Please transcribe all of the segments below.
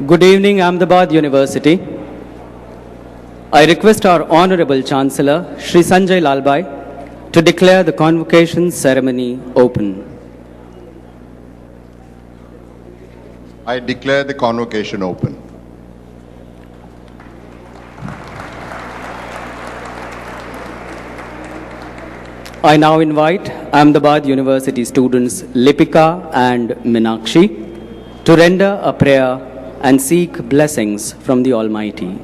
Good evening, Ahmedabad University. I request our Honorable Chancellor, Shri Sanjay Lalbai, to declare the convocation ceremony open. I declare the convocation open. I now invite Ahmedabad University students Lipika and Minakshi to render a prayer and seek blessings from the Almighty.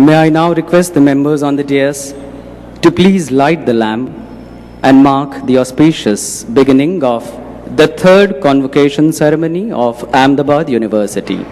May I now request the members on the dais to please light the lamp and mark the auspicious beginning of the third convocation ceremony of Ahmedabad University.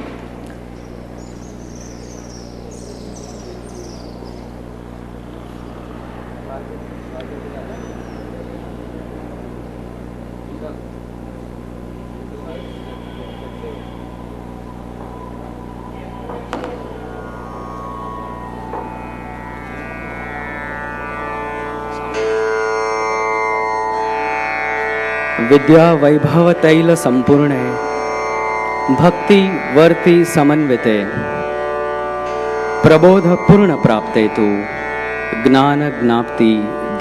विद्या वैभव तैल संपूर्णे भक्ति वर्ति समन्विते प्रबोध पूर्ण प्राप्ते तु ज्ञान ज्ञाप्ति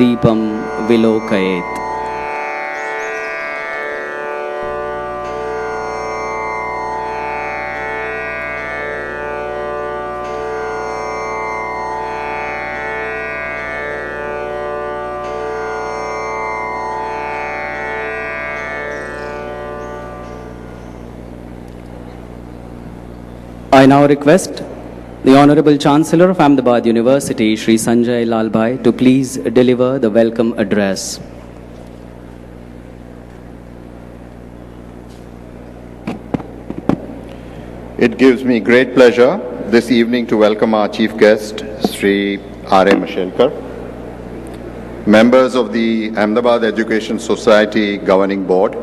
Deepam विलोकयेत. I now request the Honorable Chancellor of Ahmedabad University, Shri Sanjay Lalbhai, to please deliver the welcome address. It gives me great pleasure this evening to welcome our chief guest, Sri R.A. Mashelkar, members of the Ahmedabad Education Society Governing Board,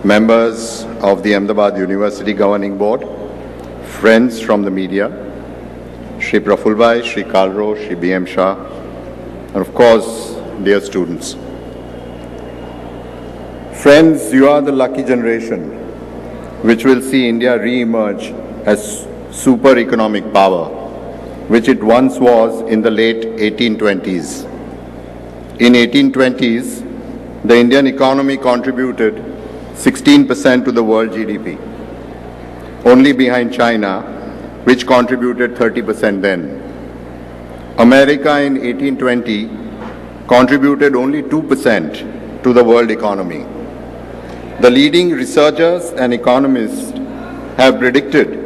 members of the Ahmedabad University Governing Board, friends from the media, Shri Prafulbhai, Shri Kalro, Shri B.M. Shah, and of course, dear students. Friends, you are the lucky generation which will see India re-emerge as super economic power, which it once was in the late 1820s. In 1820s, the Indian economy contributed 16% to the world GDP, only behind China, which contributed 30% then. America in 1820 contributed only 2% to the world economy. The leading researchers and economists have predicted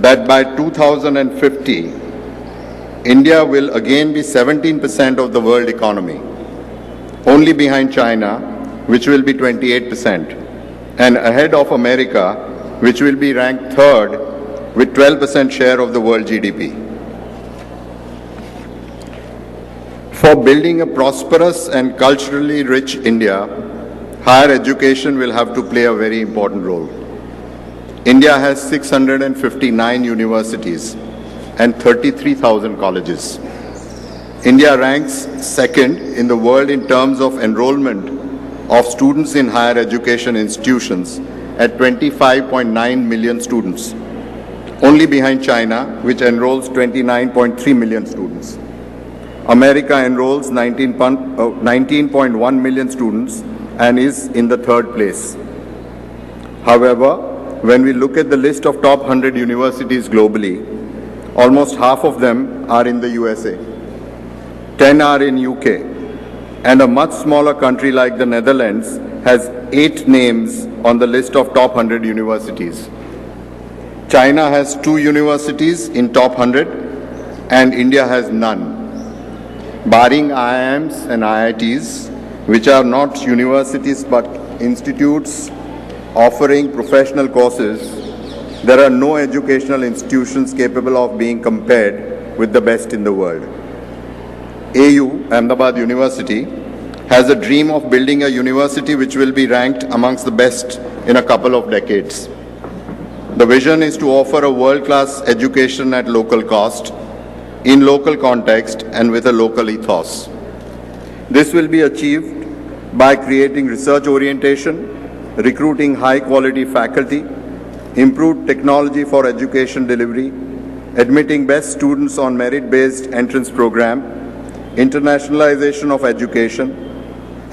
that by 2050, India will again be 17% of the world economy, only behind China, which will be 28%, and ahead of America, which will be ranked third with 12% share of the world GDP. For building a prosperous and culturally rich India, higher education will have to play a very important role. India has 659 universities and 33,000 colleges. India ranks second in the world in terms of enrollment of students in higher education institutions at 25.9 million students, only behind China, which enrolls 29.3 million students. America enrolls 19.1 million students and is in the third place. However, when we look at the list of top 100 universities globally, almost half of them are in the USA, 10 are in UK, and a much smaller country like the Netherlands has 8 names on the list of top 100 universities. China has 2 universities in top 100 and India has none. Barring IIMs and IITs, which are not universities but institutes offering professional courses, there are no educational institutions capable of being compared with the best in the world. AU, Ahmedabad University, has a dream of building a university which will be ranked amongst the best in a couple of decades. The vision is to offer a world-class education at local cost, in local context, and with a local ethos. This will be achieved by creating research orientation, recruiting high-quality faculty, improved technology for education delivery, admitting best students on merit-based entrance program, internationalization of education,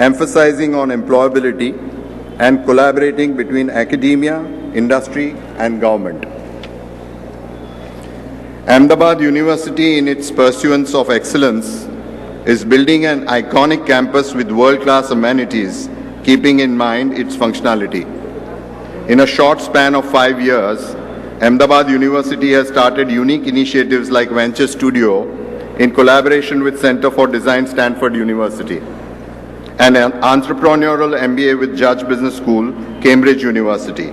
emphasizing on employability, and collaborating between academia, industry, and government. Ahmedabad University, in its pursuance of excellence, is building an iconic campus with world-class amenities, keeping in mind its functionality. In a short span of 5 years, Ahmedabad University has started unique initiatives like Venture Studio in collaboration with Center for Design, Stanford University, and an entrepreneurial MBA with Judge Business School, Cambridge University.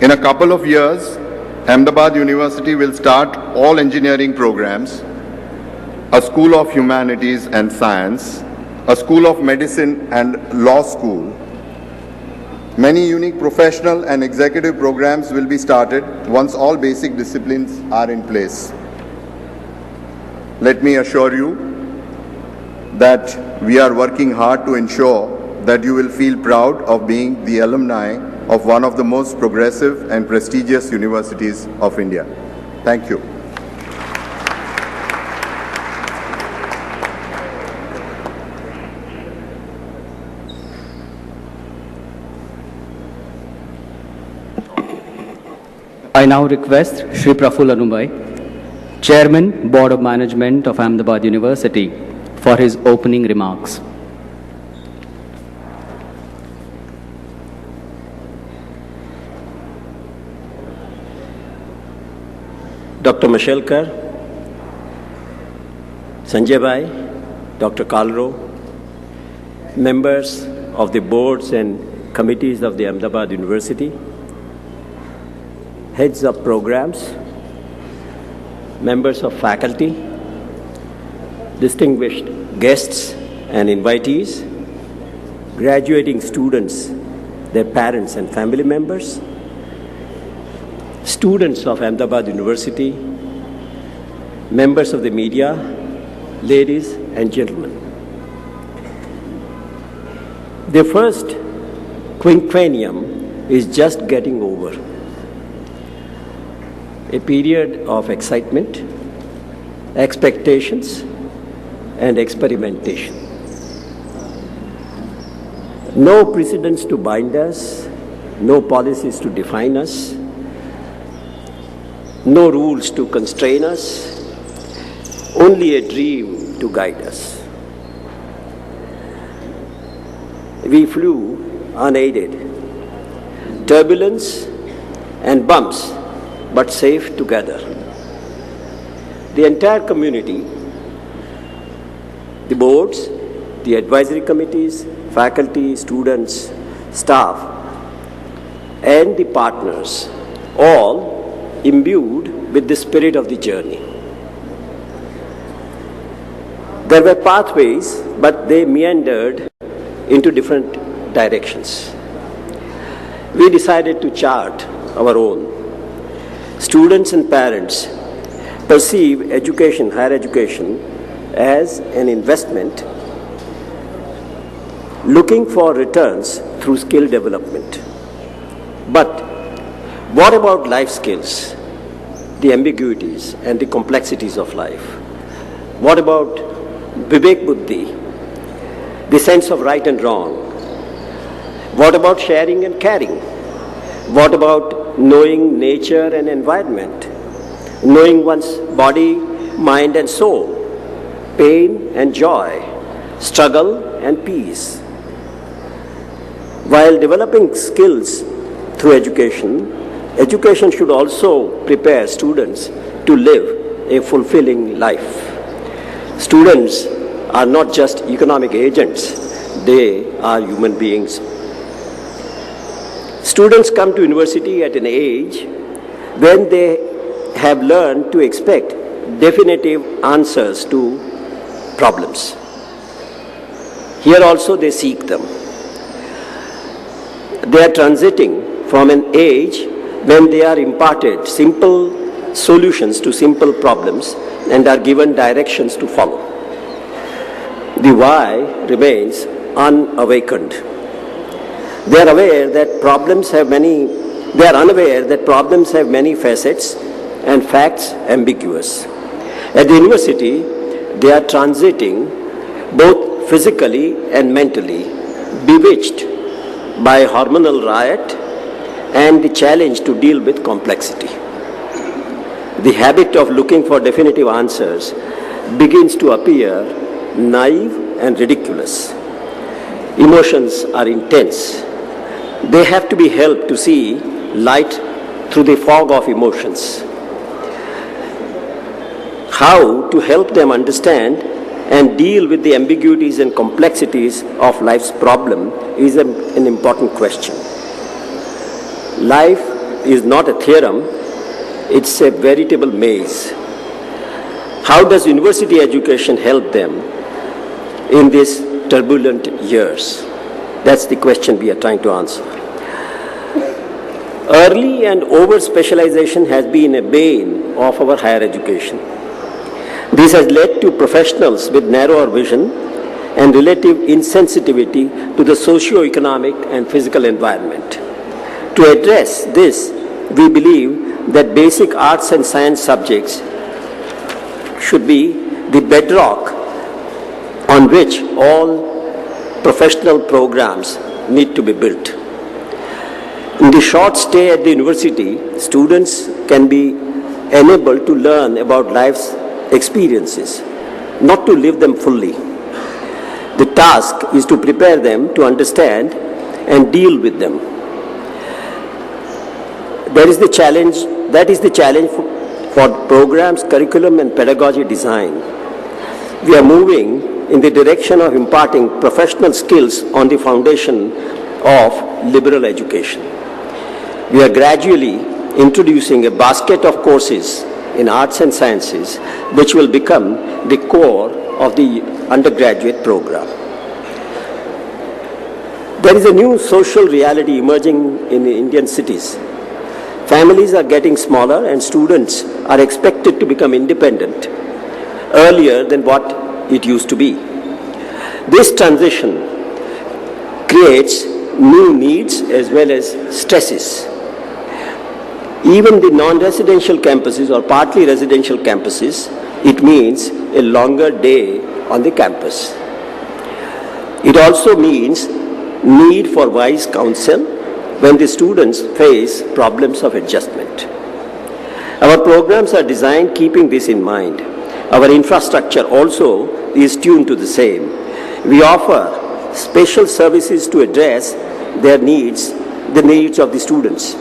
In a couple of years, Ahmedabad University will start all engineering programs, a School of Humanities and Science, a School of Medicine and Law School. Many unique professional and executive programs will be started once all basic disciplines are in place. Let me assure you that we are working hard to ensure that you will feel proud of being the alumni of one of the most progressive and prestigious universities of India. Thank you. I now request Shri Praful Anubai, Chairman, Board of Management of Ahmedabad University, for his opening remarks. Dr. Mashelkar, Sanjay Bhai, Dr. Kalro, members of the boards and committees of the Ahmedabad University, heads of programs, members of faculty, distinguished guests and invitees, graduating students, their parents and family members, students of Ahmedabad University, members of the media, ladies and gentlemen. The first quinquennium is just getting over. A period of excitement, expectations, and experimentation. No precedents to bind us, no policies to define us, no rules to constrain us, only a dream to guide us. We flew unaided, turbulence and bumps, but safe together. The entire community, the boards, the advisory committees, faculty, students, staff, and the partners, all imbued with the spirit of the journey. There were pathways, but they meandered into different directions. We decided to chart our own. Students and parents perceive education, higher education, as an investment, looking for returns through skill development. But what about life skills, the ambiguities and the complexities of life? What about Vivek Buddhi, the sense of right and wrong? What about sharing and caring? What about knowing nature and environment? Knowing one's body, mind and soul, pain and joy, struggle and peace. While developing skills through education, education should also prepare students to live a fulfilling life. Students are not just economic agents, they are human beings. Students come to university at an age when they have learned to expect definitive answers to problems. Here also they seek them. They are transiting from an age when they are imparted simple solutions to simple problems and are given directions to follow. The why remains unawakened. They are unaware that problems have many facets and facts ambiguous. At the university, they are transiting both physically and mentally, bewitched by hormonal riot and the challenge to deal with complexity. The habit of looking for definitive answers begins to appear naive and ridiculous. Emotions are intense. They have to be helped to see light through the fog of emotions. How to help them understand and deal with the ambiguities and complexities of life's problem is an important question. Life is not a theorem, it's a veritable maze. How does university education help them in these turbulent years? That's the question we are trying to answer. Early and over-specialization has been a bane of our higher education. This has led to professionals with narrower vision and relative insensitivity to the socio-economic and physical environment. To address this, we believe that basic arts and science subjects should be the bedrock on which all professional programs need to be built. In the short stay at the university, students can be enabled to learn about life's experiences, not to live them fully. The task is to prepare them to understand and deal with them. That is the challenge for programs, curriculum and pedagogy design. We are moving in the direction of imparting professional skills on the foundation of liberal education. We are gradually introducing a basket of courses in arts and sciences which will become the core of the undergraduate program. There is a new social reality emerging in Indian cities. Families are getting smaller and students are expected to become independent earlier than what it used to be. This transition creates new needs as well as stresses. Even the non-residential campuses or partly residential campuses, it means a longer day on the campus. It also means need for wise counsel when the students face problems of adjustment. Our programs are designed keeping this in mind. Our infrastructure also is tuned to the same. We offer special services to address their needs, the needs of the students.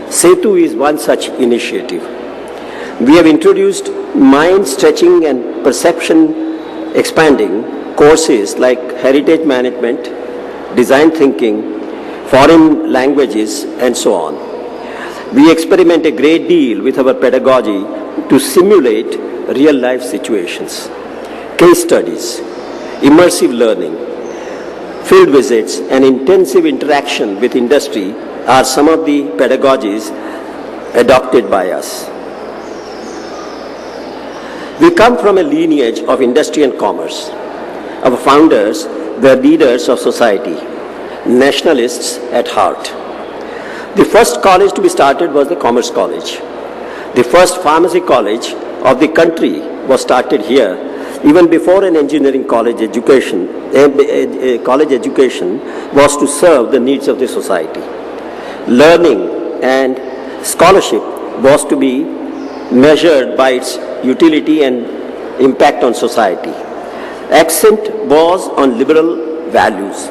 Setu is one such initiative. We have introduced mind-stretching and perception-expanding courses like heritage management, design thinking, foreign languages, and so on. We experiment a great deal with our pedagogy to simulate real-life situations. Case studies, immersive learning, field visits, and intensive interaction with industry are some of the pedagogies adopted by us. We come from a lineage of industry and commerce. Our founders were leaders of society, nationalists at heart. The first college to be started was the Commerce College. The first pharmacy college of the country was started here, even before an engineering college education. College education was to serve the needs of the society. Learning and scholarship was to be measured by its utility and impact on society. Accent was on liberal values.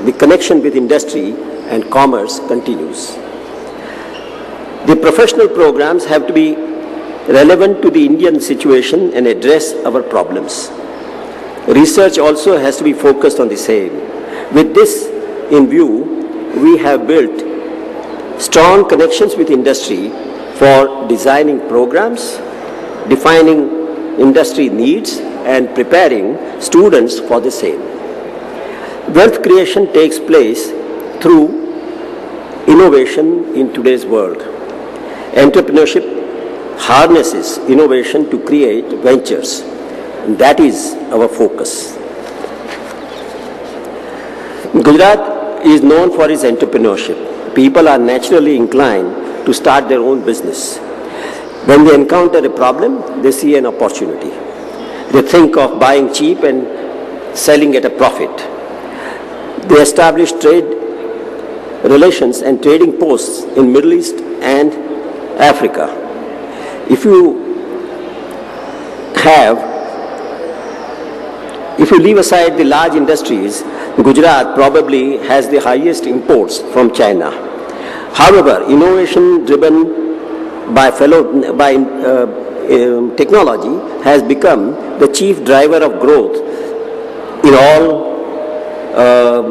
The connection with industry and commerce continues. The professional programs have to be relevant to the Indian situation and address our problems. Research also has to be focused on the same. With this in view, we have built strong connections with industry for designing programs, defining industry needs, and preparing students for the same. Wealth creation takes place through innovation in today's world. Entrepreneurship harnesses innovation to create ventures. And that is our focus. Gujarat is known for its entrepreneurship. People are naturally inclined to start their own business. When they encounter a problem, they see an opportunity. They think of buying cheap and selling at a profit. They establish trade relations and trading posts in Middle East and Africa. If you leave aside the large industries, Gujarat probably has the highest imports from China. However, innovation driven by technology has become the chief driver of growth in all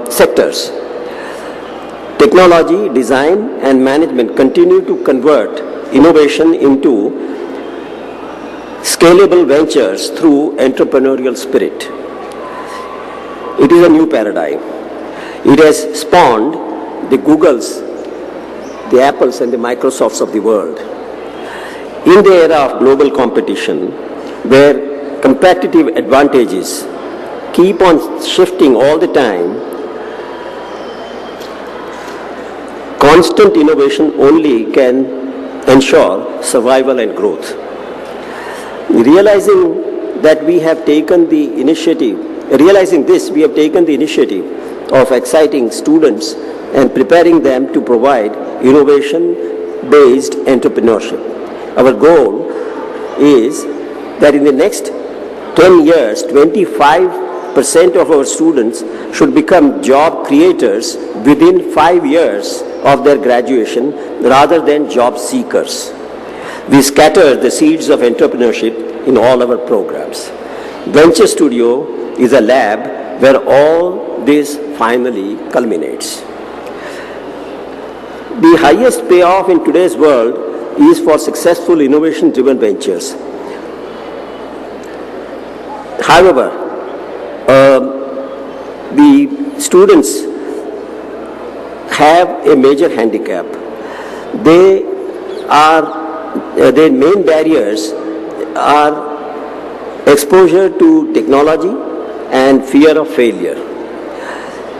sectors. Technology, design, and management continue to convert innovation into scalable ventures through entrepreneurial spirit. It is a new paradigm. It has spawned the Googles, the Apples, and the Microsofts of the world. In the era of global competition, where competitive advantages keep on shifting all the time, constant innovation only can ensure survival and growth. Realizing this, we have taken the initiative of exciting students and preparing them to provide innovation-based entrepreneurship. Our goal is that in the next 10 years, 25% of our students should become job creators within 5 years of their graduation rather than job seekers. We scatter the seeds of entrepreneurship in all our programs. Venture Studio is a lab where all this finally culminates. The highest payoff in today's world is for successful innovation-driven ventures. However, the students have a major handicap. Their main barriers are exposure to technology and fear of failure.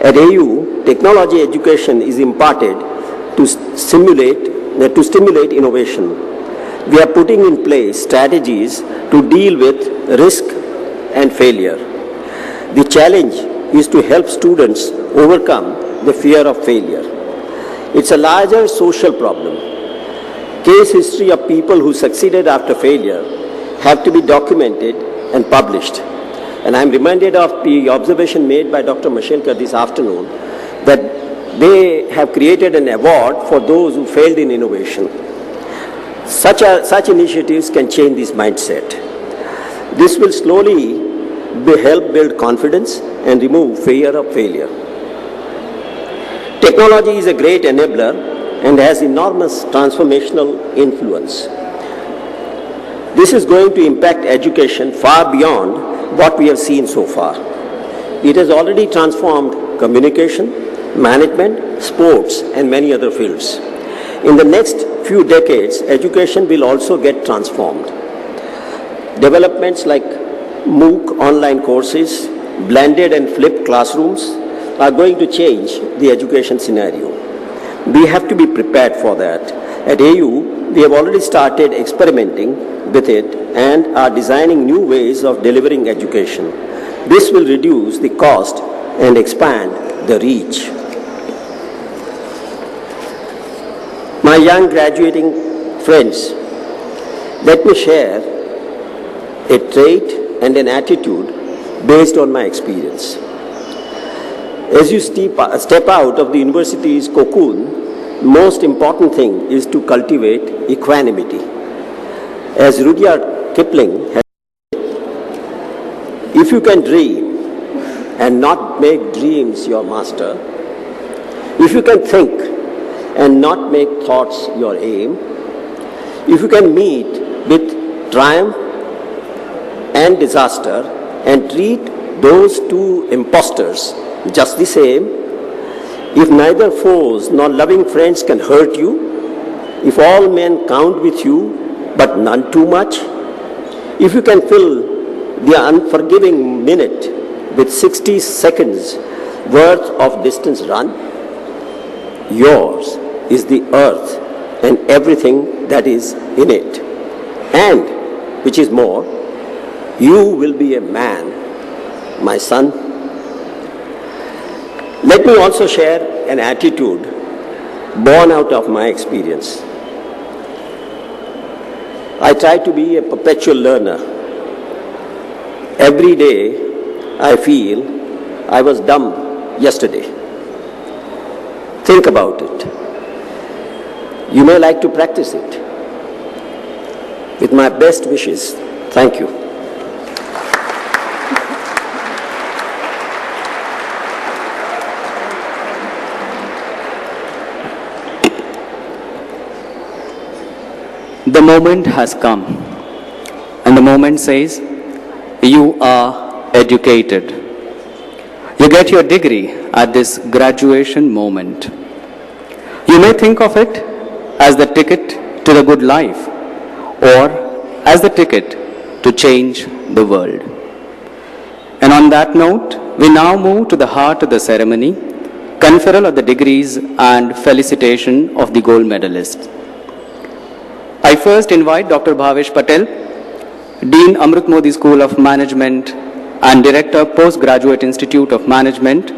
At AU, technology education is imparted to stimulate innovation. We are putting in place strategies to deal with risk and failure. The challenge is to help students overcome the fear of failure. It's a larger social problem. Case history of people who succeeded after failure have to be documented and published. And I'm reminded of the observation made by Dr. Mashelkar this afternoon that they have created an award for those who failed in innovation. Such initiatives can change this mindset. This will slowly help build confidence and remove fear of failure. Technology is a great enabler and has enormous transformational influence. This is going to impact education far beyond what we have seen so far. It has already transformed communication, management, sports, and many other fields. In the next few decades, education will also get transformed. Developments like MOOC online courses, blended and flipped classrooms are going to change the education scenario. We have to be prepared for that. At AU, we have already started experimenting with it and are designing new ways of delivering education. This will reduce the cost and expand the reach. My young graduating friends, let me share a trait and an attitude based on my experience. As you step out of the university's cocoon, most important thing is to cultivate equanimity. As Rudyard Kipling has said, if you can dream and not make dreams your master, if you can think and not make thoughts your aim, if you can meet with triumph and disaster and treat those two impostors just the same, if neither foes nor loving friends can hurt you, if all men count with you but none too much, if you can fill the unforgiving minute with 60 seconds worth of distance run, yours is the earth and everything that is in it. And, which is more, you will be a man, my son. Let me also share an attitude born out of my experience. I try to be a perpetual learner. Every day I feel I was dumb yesterday. Think about it. You may like to practice it. With my best wishes, thank you. The moment has come, and the moment says, you are educated. You get your degree at this graduation moment. You may think of it as the ticket to the good life, or as the ticket to change the world. And on that note, we now move to the heart of the ceremony, conferral of the degrees and felicitation of the gold medalists. I first invite Dr. Bhavesh Patel, Dean Amrit Modi School of Management and Director Postgraduate Institute of Management,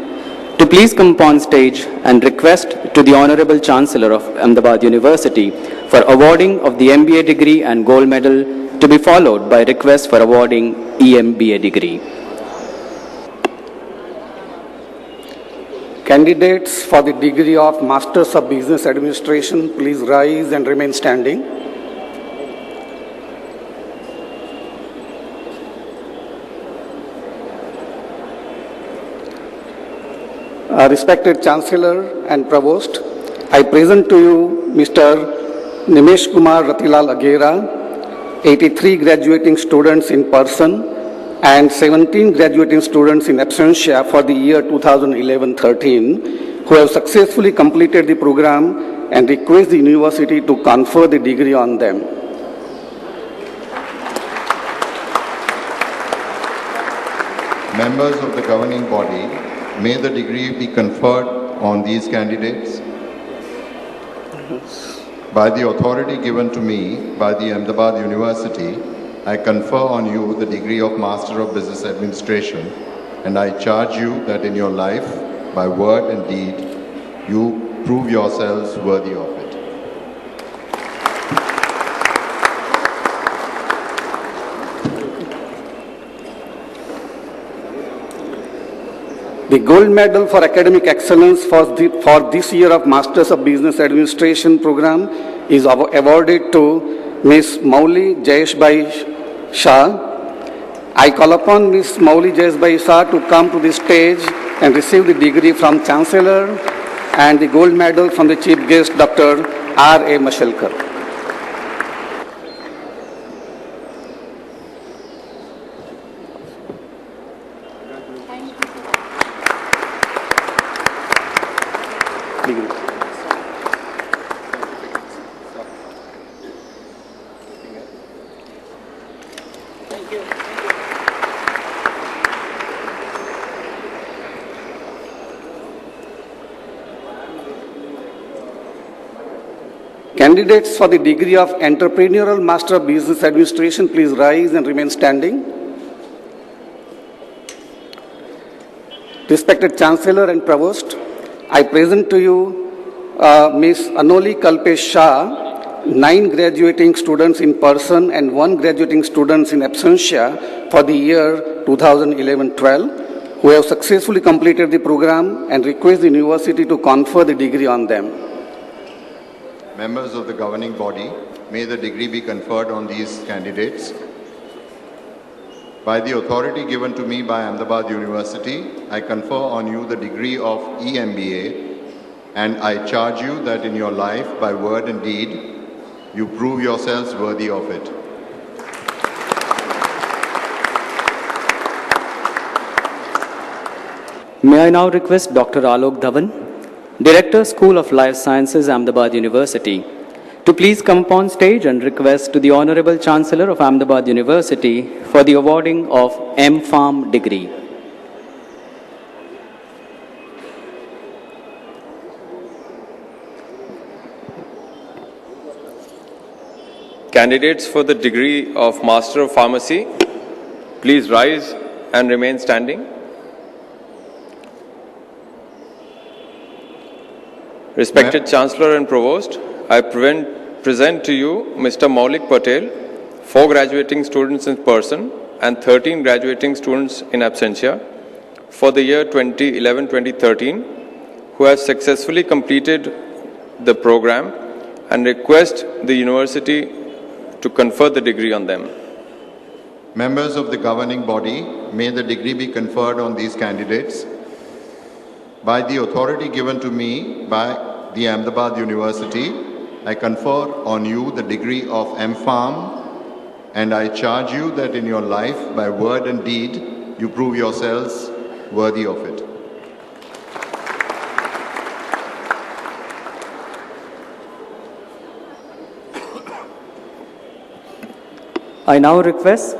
to please come upon stage and request to the Honorable Chancellor of Ahmedabad University for awarding of the MBA degree and gold medal, to be followed by request for awarding EMBA degree. Candidates for the degree of Masters of Business Administration, please rise and remain standing. Respected Chancellor and Provost, I present to you Mr. Nimesh Kumar Ratilal Agera, 83 graduating students in person and 17 graduating students in absentia for the year 2011-13 who have successfully completed the program and request the university to confer the degree on them. Members of the governing body, may the degree be conferred on these candidates. By the authority given to me by the Ahmedabad University, I confer on you the degree of Master of Business Administration, and I charge you that in your life, by word and deed, you prove yourselves worthy of it. The gold medal for academic excellence for this year of Masters of Business Administration program is awarded to Ms. Mauli Jayeshbhai Shah. I call upon Ms. Mauli Jayeshbhai Shah to come to the stage and receive the degree from Chancellor and the gold medal from the Chief Guest, Dr. R.A. Mashelkar. Candidates for the degree of Entrepreneurial Master of Business Administration, please rise and remain standing. Respected Chancellor and Provost, I present to you Ms. Anoli Kalpesh Shah, 9 graduating students in person and 1 graduating students in absentia for the year 2011-12, who have successfully completed the program and request the university to confer the degree on them. Members of the governing body, may the degree be conferred on these candidates. By the authority given to me by Ahmedabad University, I confer on you the degree of EMBA, and I charge you that in your life, by word and deed, you prove yourselves worthy of it. May I now request Dr. Alok Dhawan, Director, School of Life Sciences, Ahmedabad University, to please come upon stage and request to the Honorable Chancellor of Ahmedabad University for the awarding of M.Pharm degree. Candidates for the degree of Master of Pharmacy, please rise and remain standing. Respected Chancellor and Provost, I present to you Mr. Maulik Patel, 4 graduating students in person and 13 graduating students in absentia for the year 2011-2013 who have successfully completed the program and request the university to confer the degree on them. Members of the governing body, may the degree be conferred on these candidates. By the authority given to me by the Ahmedabad University, I confer on you the degree of M.Pharm, and I charge you that in your life, by word and deed, you prove yourselves worthy of it. I now request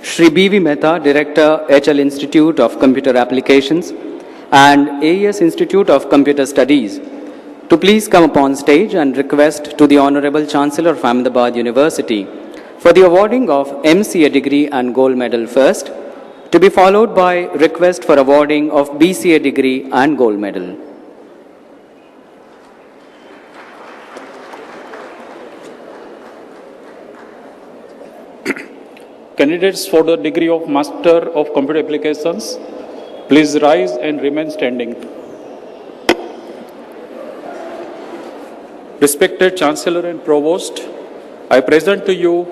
Shri B.V. Mehta, Director, HL Institute of Computer Applications and AES Institute of Computer Studies, to please come upon stage and request to the Honorable Chancellor of Ahmedabad University for the awarding of MCA degree and gold medal first, to be followed by request for awarding of BCA degree and gold medal. Candidates for the degree of Master of Computer Applications, please rise and remain standing. Respected Chancellor and Provost, I present to you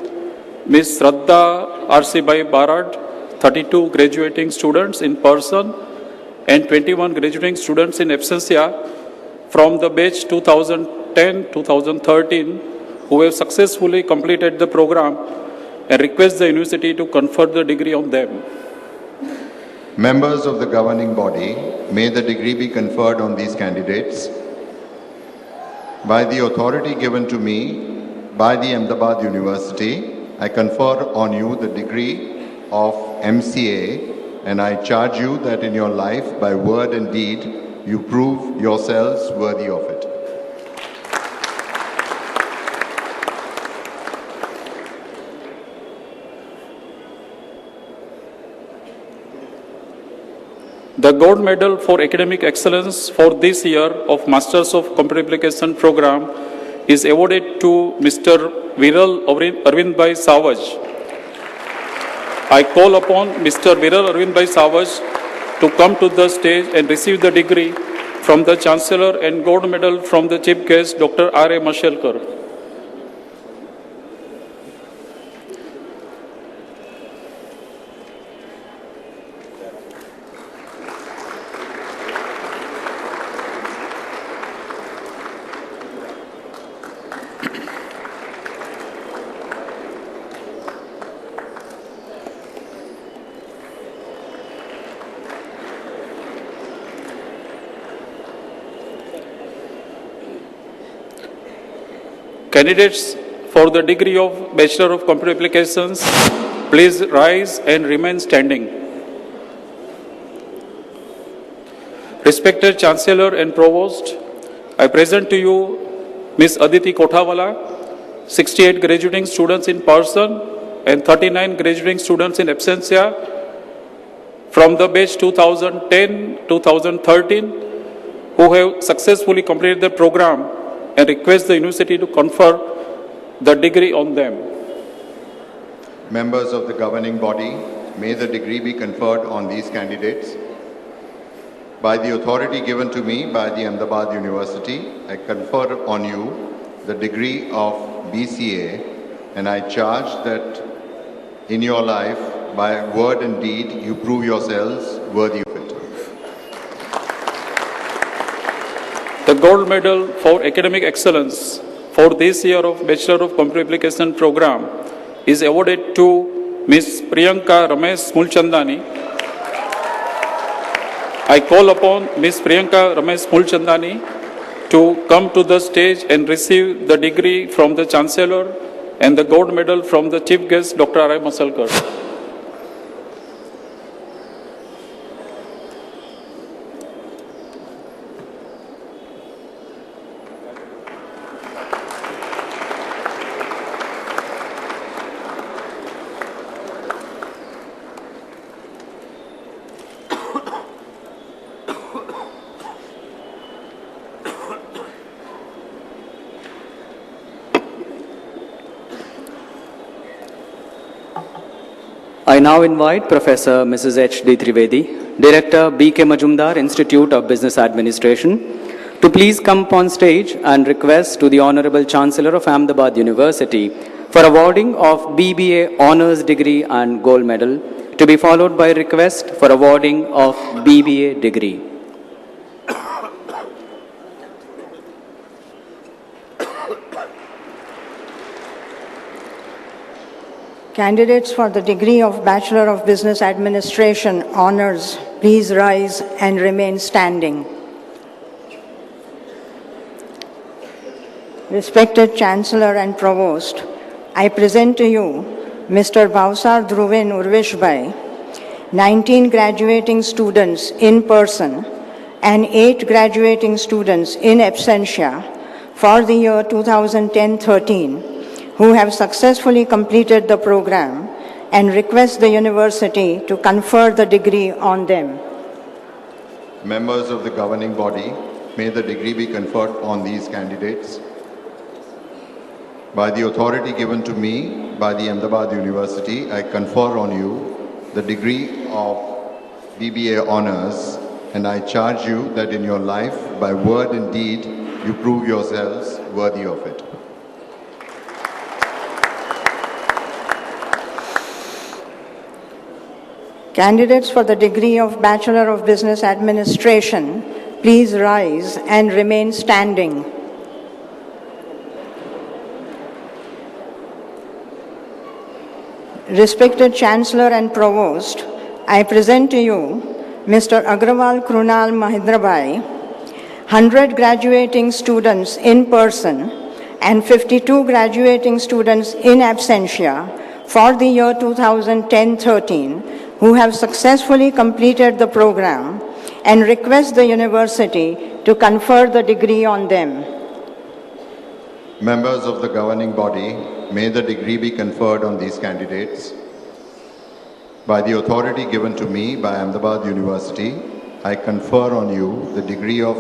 Ms. Shraddha R.C. Barad, 32 graduating students in person and 21 graduating students in absentia from the batch 2010-2013 who have successfully completed the program and request the university to confer the degree on them. Members of the governing body, may the degree be conferred on these candidates. By the authority given to me by the Ahmedabad University, I confer on you the degree of MCA, and I charge you that in your life, by word and deed, you prove yourselves worthy of it. The Gold Medal for Academic Excellence for this year of Masters of Computer Application program is awarded to Mr. Viral Arvindbhai Savaj. I call upon Mr. Viral Arvindbhai Savaj to come to the stage and receive the degree from the Chancellor and Gold Medal from the Chief Guest, Dr. R.A. Mashelkar. Candidates for the degree of Bachelor of Computer Applications, please rise and remain standing. Respected Chancellor and Provost, I present to you Ms. Aditi Kothawala, 68 graduating students in person and 39 graduating students in absentia from the batch 2010-2013 who have successfully completed the program and request the university to confer the degree on them. Members of the governing body, may the degree be conferred on these candidates. By the authority given to me by the Ahmedabad University, I confer on you the degree of BCA, and I charge that in your life, by word and deed, you prove yourselves worthy of it. The Gold Medal for Academic Excellence for this year of Bachelor of Computer Application program is awarded to Ms. Priyanka Ramesh Mulchandani. I call upon Ms. Priyanka Ramesh Mulchandani to come to the stage and receive the degree from the Chancellor and the Gold Medal from the Chief Guest, Dr. R.I. Mashelkar. I now invite Professor Mrs. H.D. Trivedi, Director, BKMIBA Institute of Business Administration, to please come upon stage and request to the Honorable Chancellor of Ahmedabad University for awarding of BBA Honours degree and Gold Medal, to be followed by request for awarding of BBA degree. Candidates for the degree of Bachelor of Business Administration Honours, please rise and remain standing. Respected Chancellor and Provost, I present to you Mr. Bhavsar Dhruvin Urveshbhai, 19 graduating students in person and 8 graduating students in absentia for the year 2010-13, who have successfully completed the program and request the university to confer the degree on them. Members of the governing body, may the degree be conferred on these candidates. By the authority given to me by the Ahmedabad University, I confer on you the degree of BBA Honours, and I charge you that in your life, by word and deed, you prove yourselves worthy of it. Candidates for the degree of Bachelor of Business Administration, please rise and remain standing. Respected Chancellor and Provost, I present to you Mr. Agrawal Krunal Mahendrabhai, 100 graduating students in person and 52 graduating students in absentia for the year 2010-13 who have successfully completed the program and request the university to confer the degree on them. Members of the governing body, may the degree be conferred on these candidates. By the authority given to me by Ahmedabad University, I confer on you the degree of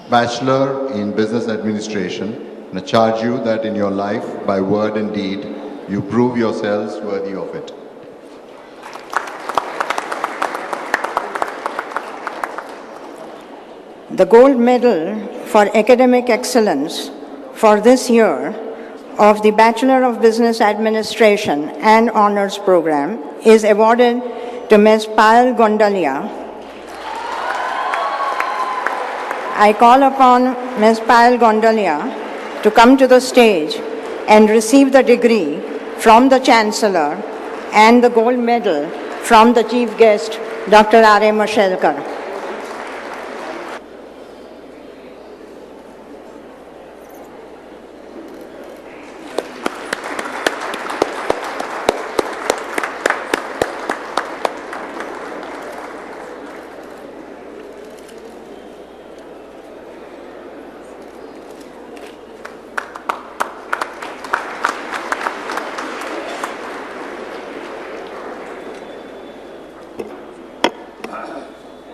Bachelor in Business Administration, and I charge you that in your life, by word and deed, you prove yourselves worthy of it. The gold medal for academic excellence for this year of the Bachelor of Business Administration and Honours program is awarded to Ms. Payal Gondalia. I call upon Ms. Payal Gondalia to come to the stage and receive the degree from the Chancellor and the gold medal from the Chief Guest, Dr. R.A. Mashelkar.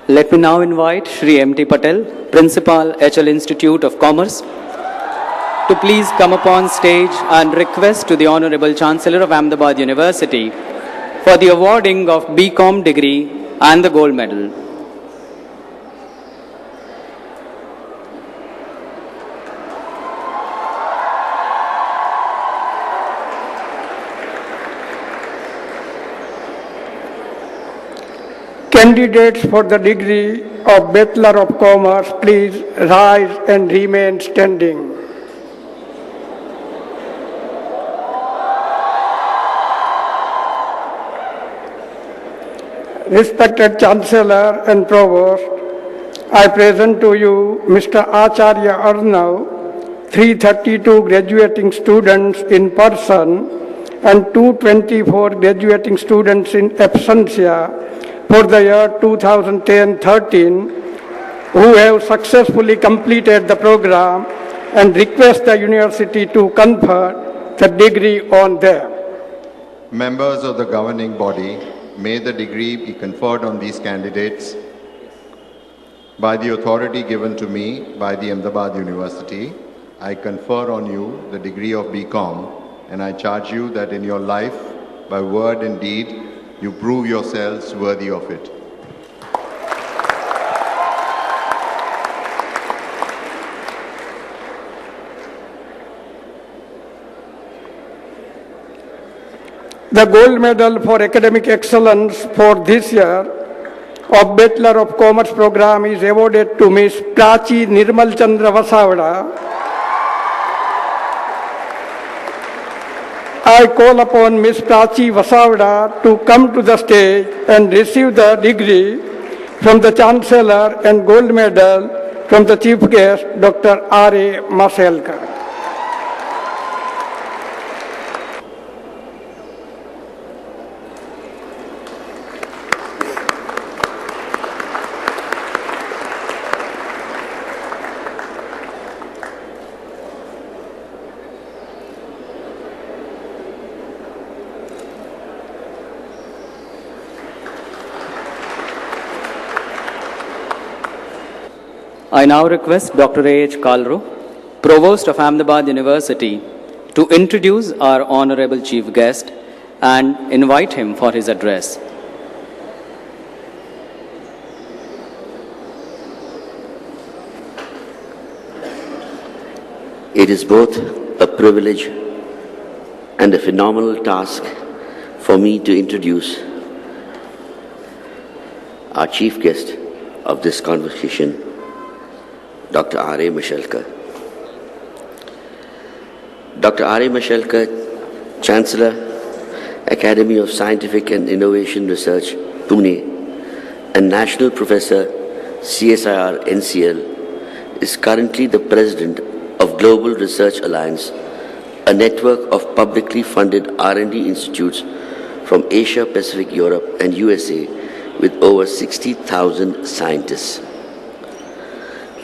Let me now invite Shri M.T. Patel, Principal, HL Institute of Commerce, to please come upon stage and request to the Honorable Chancellor of Ahmedabad University for the awarding of BCom degree and the gold medal. Candidates for the degree of Bachelor of Commerce, please rise and remain standing. Respected Chancellor and Provost, I present to you Mr. AcSIR Arnav, 332 graduating students in person and 224 graduating students in absentia for the year 2010-13 who have successfully completed the program and request the university to confer the degree on them. Members of the governing body, may the degree be conferred on these candidates. By the authority given to me by the Ahmedabad University, I confer on you the degree of BCom, and I charge you that in your life, by word and deed, you prove yourselves worthy of it. The gold medal for academic excellence for this year of Bachelor of Commerce program is awarded to Ms. Prachi Nirmal Chandra Vasavada. I call upon Ms. Prachi Vasavada to come to the stage and receive the degree from the Chancellor and gold medal from the Chief Guest, Dr. R.A. Mashelkar. I now request Dr. A.H. Kalro, Provost of Ahmedabad University, to introduce our Honorable Chief Guest and invite him for his address. It is both a privilege and a phenomenal task for me to introduce our chief guest of this convocation, Dr. R.A. Mashelkar. Dr. R.A. Mashelkar, Chancellor, Academy of Scientific and Innovation Research, Pune, and National Professor, CSIR, NCL, is currently the President of Global Research Alliance, a network of publicly funded R&D institutes from Asia, Pacific, Europe, and USA with over 60,000 scientists.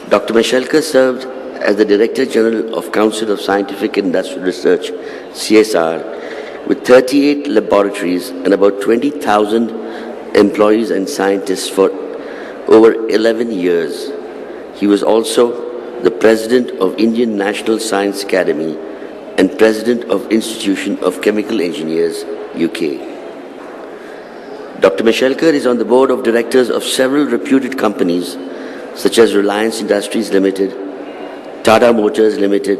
Dr. Mashelkar served as the Director General of Council of Scientific and Industrial Research, CSIR, with 38 laboratories and about 20,000 employees and scientists for over 11 years. He was also the President of Indian National Science Academy and President of Institution of Chemical Engineers, UK. Dr. Mashelkar is on the board of directors of several reputed companies such as Reliance Industries Limited, Tata Motors Limited,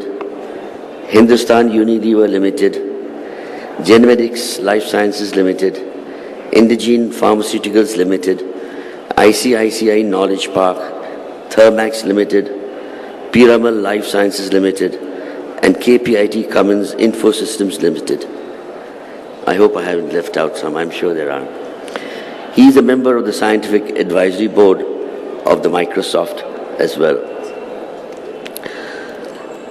Hindustan Unilever Limited, Genmedics Life Sciences Limited, Indegene Pharmaceuticals Limited, ICICI Knowledge Park, Thermax Limited, Piramal Life Sciences Limited, and KPIT Cummins Infosystems Limited. I hope I haven't left out some, I'm sure there are. He is a member of the Scientific Advisory Board of the Microsoft as well.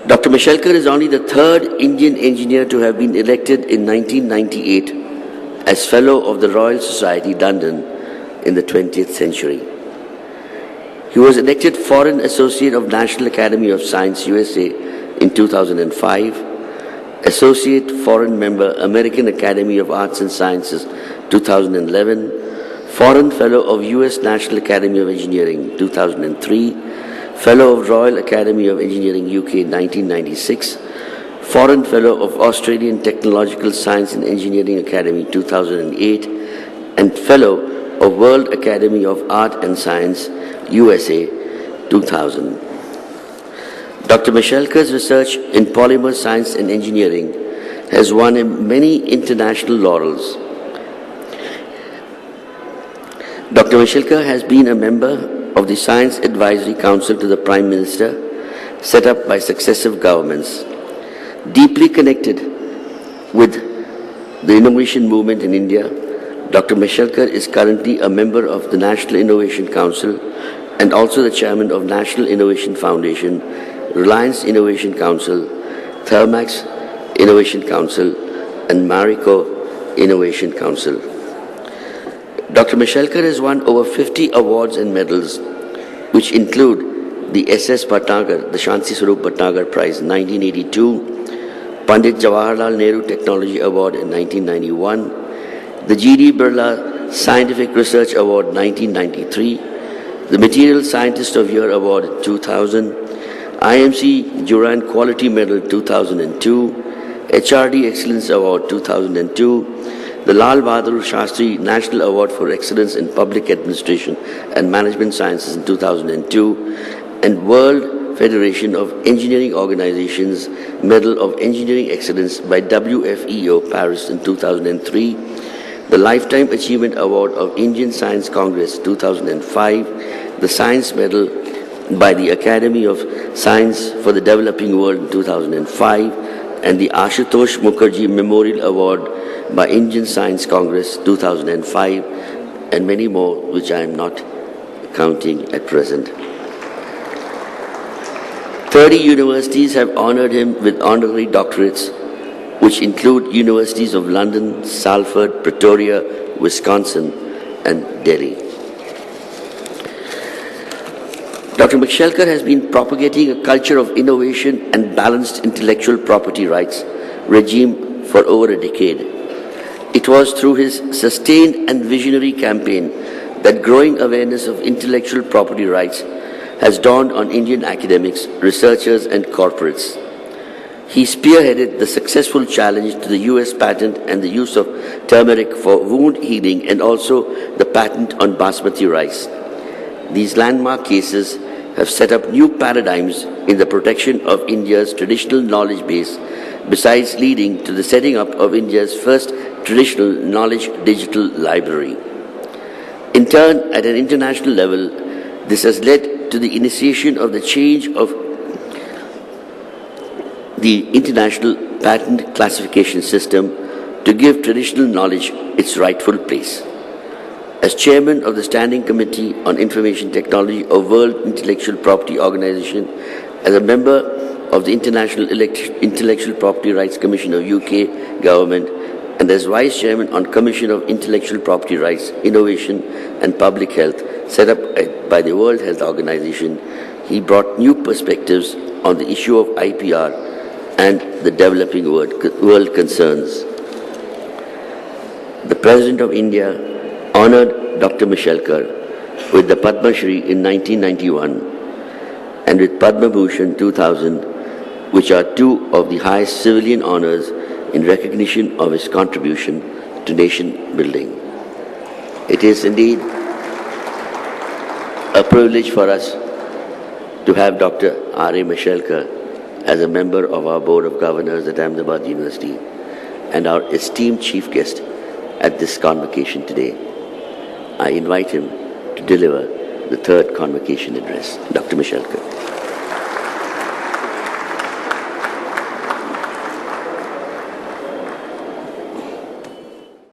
Dr. Mashelkar is only the third Indian engineer to have been elected in 1998 as Fellow of the Royal Society, London, in the 20th century. He was elected Foreign Associate of National Academy of Science, USA, in 2005, Associate Foreign Member, American Academy of Arts and Sciences, 2011, Foreign Fellow of U.S. National Academy of Engineering, 2003, Fellow of Royal Academy of Engineering, UK, 1996, Foreign Fellow of Australian Technological Science and Engineering Academy, 2008, and Fellow of World Academy of Art and Science, USA, 2000. Dr. Mashelkar's research in polymer science and engineering has won him many international laurels. Dr. Mashelkar has been a member of the Science Advisory Council to the Prime Minister, set up by successive governments. Deeply connected with the innovation movement in India, Dr. Mashelkar is currently a member of the National Innovation Council and also the chairman of National Innovation Foundation, Reliance Innovation Council, Thermax Innovation Council, and Marico Innovation Council. Dr. Mashelkar has won over 50 awards and medals, which include the S.S. Bhatnagar, the Shanti Swarup Bhatnagar Prize, 1982, Pandit Jawaharlal Nehru Technology Award in 1991, the G.D. Birla Scientific Research Award, 1993, the Material Scientist of Year Award in 2000, IMC Durand Quality Medal 2002, HRD Excellence Award 2002, the Lal Bahadur Shastri National Award for Excellence in Public Administration and Management Sciences in 2002, and World Federation of Engineering Organizations Medal of Engineering Excellence by WFEO Paris in 2003, the Lifetime Achievement Award of Indian Science Congress 2005, the Science Medal by the Academy of Science for the Developing World in 2005, and the Ashutosh Mukherjee Memorial Award by Indian Science Congress 2005, and many more which I am not counting at present. 30 universities have honored him with honorary doctorates, which include universities of London, Salford, Pretoria, Wisconsin, and Delhi. Dr. Mashelkar has been propagating a culture of innovation and balanced intellectual property rights regime for over a decade. It was through his sustained and visionary campaign that growing awareness of intellectual property rights has dawned on Indian academics, researchers, and corporates. He spearheaded the successful challenge to the US patent and the use of turmeric for wound healing, and also the patent on basmati rice. These landmark cases have set up new paradigms in the protection of India's traditional knowledge base besides leading to the setting up of India's first traditional knowledge digital library. In turn, at an international level, this has led to the initiation of the change of the international patent classification system to give traditional knowledge its rightful place. As chairman of the Standing Committee on Information Technology of World Intellectual Property Organization, as a member of the International Intellectual Property Rights Commission of UK government, and as vice chairman on Commission of Intellectual Property Rights, Innovation and Public Health, set up by the World Health Organization, he brought new perspectives on the issue of IPR and the developing world concerns. The President of India honored Dr. Mashelkar with the Padma Shri in 1991 and with Padma Bhushan 2000, which are two of the highest civilian honors in recognition of his contribution to nation building. It is indeed a privilege for us to have Dr. R.A. Mashelkar as a member of our Board of Governors at Ahmedabad University and our esteemed chief guest at this convocation today. I invite him to deliver the third convocation address. Dr. Mashelkar.